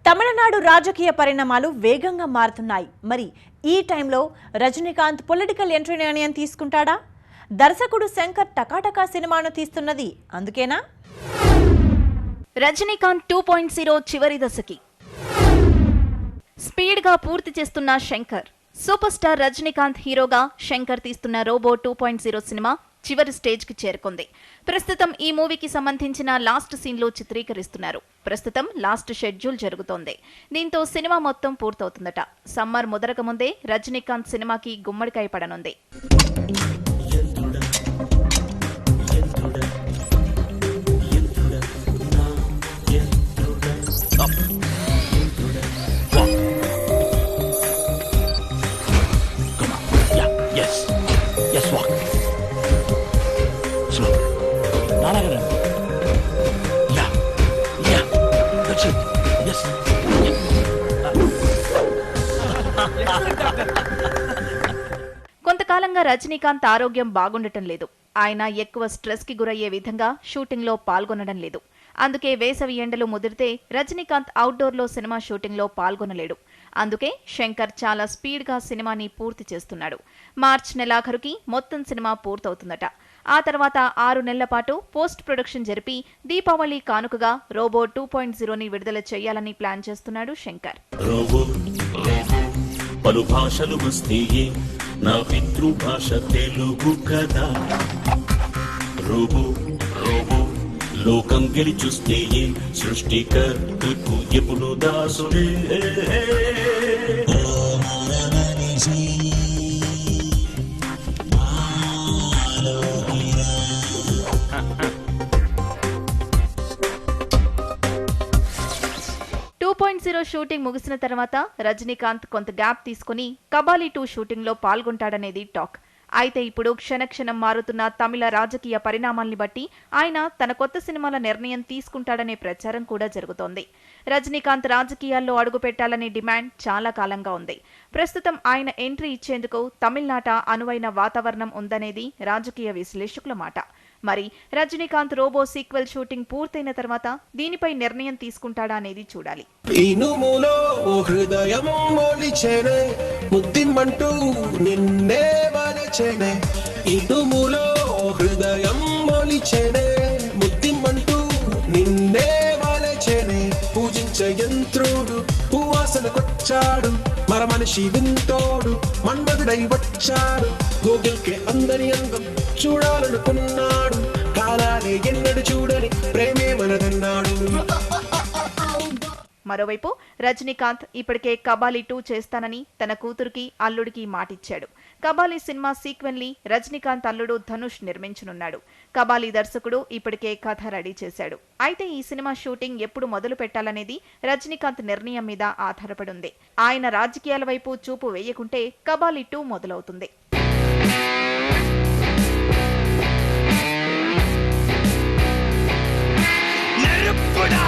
తమిళనాడు రాజకీయ పరిణామాలు వేగంగా మారుతున్నాయి. మరి ఈ టైంలో రజనీకాంత్ పొలిటికల్ ఎంట్రీ నిర్ణయం తీసుకుంటాడా? దర్శకుడు శంకర్ టకాటకా సినిమాను తీస్తున్నది అందుకేనా? రజనీకాంత్ 2.0 చివరి దశకి స్పీడ్గా పూర్తి చేస్తున్న శంకర్. సూపర్ స్టార్ రజనీకాంత్ హీరోగా శంకర్ తీస్తున్న రోబో 2.0 సినిమా చివరి స్టేజ్కి చేరుకుంది. ప్రస్తుతం ఈ మూవీకి సంబంధించిన లాస్ట్ సీన్లు చిత్రీకరిస్తున్నారు. ప్రస్తుతం లాస్ట్ షెడ్యూల్ జరుగుతోంది. దీంతో సినిమా మొత్తం పూర్తవుతుందట. సమ్మర్ ముదరక ముందే రజనీకాంత్ సినిమాకి గుమ్మడికాయ పడనుంది. కొంతకాలంగా రజనీకాంత్ ఆరోగ్యం బాగుండటం లేదు. ఆయన ఎక్కువ స్ట్రెస్ కి గురయ్యే విధంగా షూటింగ్ లో పాల్గొనడం లేదు. అందుకే వేసవి ఎండలు ముదిరితే రజనీకాంత్ అవుట్డోర్ లో సినిమా షూటింగ్ లో పాల్గొనలేడు. అందుకే శంకర్ చాలా స్పీడ్ గా సినిమాని పూర్తి చేస్తున్నాడు. మార్చ్ నెలాఖరుకి మొత్తం సినిమా పూర్తవుతుందట. ఆ తర్వాత 6 నెలల పాటు పోస్ట్ ప్రొడక్షన్ జరిపి దీపావళి కానుకగా రోబో 2.0ని విడుదల చేయాలని ప్లాన్ చేస్తున్నాడు శంకర్. పలు భాషలు వస్తేయే నా పితృభాష తెలుగు కదా. రోబో రోబో లోకం గెలిచొస్తేయే సృష్టికర్తకు ఎప్పుడు దాసుడే. 2.0 షూటింగ్ ముగిసిన తర్వాత రజనీకాంత్ కొంత గ్యాప్ తీసుకుని కబాలీ 2 షూటింగ్ లో పాల్గొంటాడనేది టాక్. అయితే ఇప్పుడు క్షణక్షణం మారుతున్న తమిళ రాజకీయ పరిణామాల్ని బట్టి ఆయన తన కొత్త సినిమాల నిర్ణయం తీసుకుంటాడనే ప్రచారం కూడా జరుగుతోంది. రజనీకాంత్ రాజకీయాల్లో అడుగుపెట్టాలనే డిమాండ్ చాలా కాలంగా ఉంది. ప్రస్తుతం ఆయన ఎంట్రీ ఇచ్చేందుకు తమిళనాట అనువైన వాతావరణం ఉందనేది రాజకీయ విశ్లేషకుల మాట. మరి రజనీకాంత్ రోబో సీక్వెల్ షూటింగ్ పూర్తయిన తర్వాత దీనిపై నిర్ణయం తీసుకుంటాడా అనేది చూడాలి. యంత్రుడు పువాసనకొచ్చాడు, మర మనిషి వింతోడు మన్మధుడై వచ్చాడు. గూగుల్కే అందరి అందం చూడాలనుకున్నాడు, కాలాలే ఎన్నడు చూడని ప్రేమే మనదన్నాడు. మరోవైపు రజనీకాంత్ ఇప్పటికే కబాలీ 2 చేస్తానని తన కూతురికి అల్లుడికి మాటిచ్చాడు. కబాలీ సినిమా సీక్వెల్ ని రజనీకాంత్ అల్లుడు ధనుష్ నిర్మించనున్నాడు. కబాలీ దర్శకుడు ఇప్పటికే కథ రెడీ చేశాడు. అయితే ఈ సినిమా షూటింగ్ ఎప్పుడు మొదలు పెట్టాలనేది రజనీకాంత్ నిర్ణయం మీద ఆధారపడి ఉంది. ఆయన రాజకీయాల వైపు చూపు వేయకుంటే కబాలీ 2 మొదలవుతుంది. నెరుపుడా